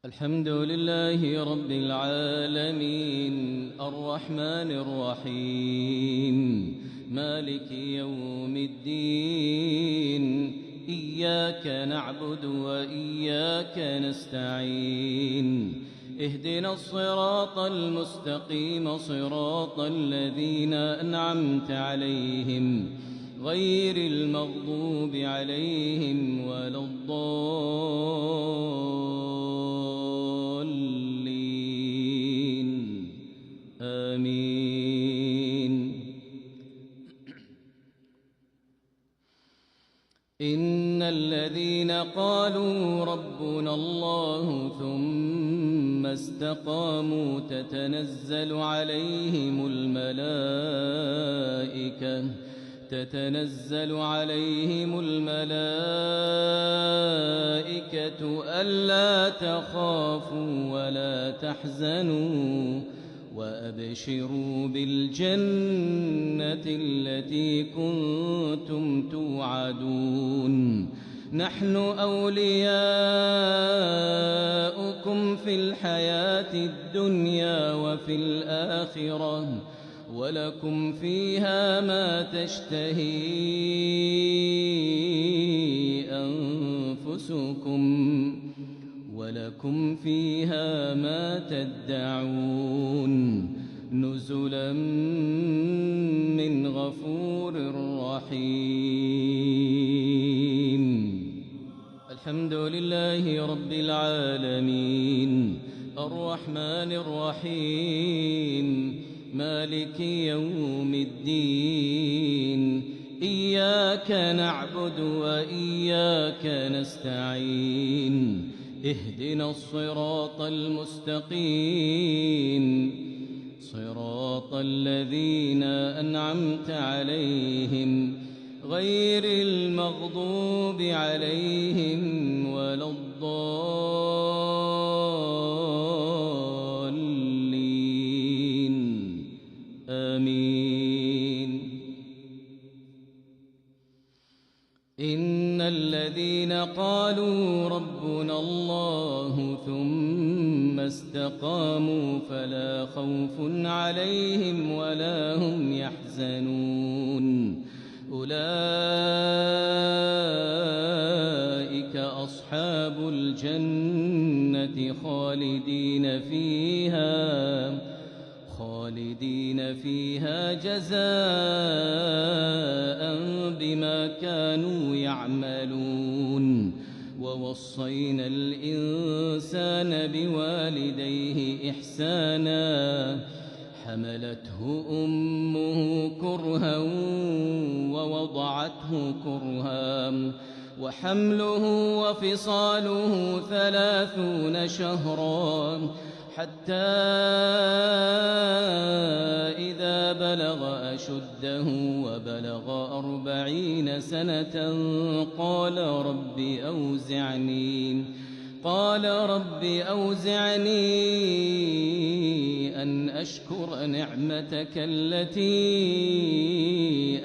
الحمد لله رب العالمين الرحمن الرحيم مالك يوم الدين إياك نعبد وإياك نستعين اهدنا الصراط المستقيم صراط الذين أنعمت عليهم غير المغضوب عليهم ولا الضالين آمين. إن الذين قالوا ربنا الله ثم استقاموا تتنزل عليهم الملائكة ألا تخافوا ولا تحزنوا وأبشروا بالجنة التي كنتم توعدون نحن أولياؤكم في الحياة الدنيا وفي الآخرة ولكم فيها ما تشتهي أنفسكم ولكم فيها ما تدعون نزلا من غفور رحيم. الحمد لله رب العالمين الرحمن الرحيم مالك يوم الدين إياك نعبد وإياك نستعين اهدنا الصراط المستقيم صراط الذين أنعمت عليهم غير المغضوب عليهم ولا الضالين آمين. إن الذين قالوا ربنا الله ثم استقاموا فلا خوف عليهم ولا هم يحزنون أولئك أصحاب الجنة خالدين فيها جزاء بما كانوا يعملون ووصينا الإنسان بوالديه إحسانا حملته أمه كرها ووضعته كرها وحمله وفصاله 30 شهرا حتى إذا بلغ أشده وبلغ 40 سنة قال رب أوزعني أن أشكر نعمتك التي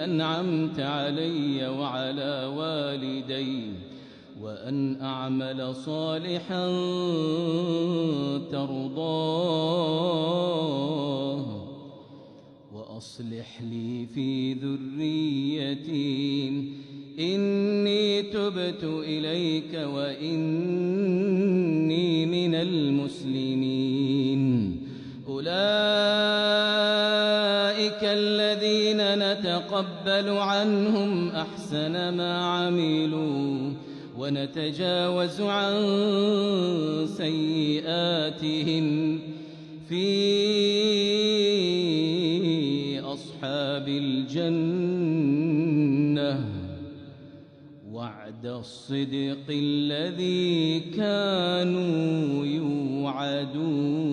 أنعمت علي وعلى والدي وأن أعمل صالحا ترضاه وأصلح لي في ذريتي إني تبت إليك وإني من المسلمين. أولئك الذين نتقبل عنهم أحسن ما عملوا ونتجاوز عن سيئاتهم في أصحاب الجنة وعد الصدق الذي كانوا يوعدون.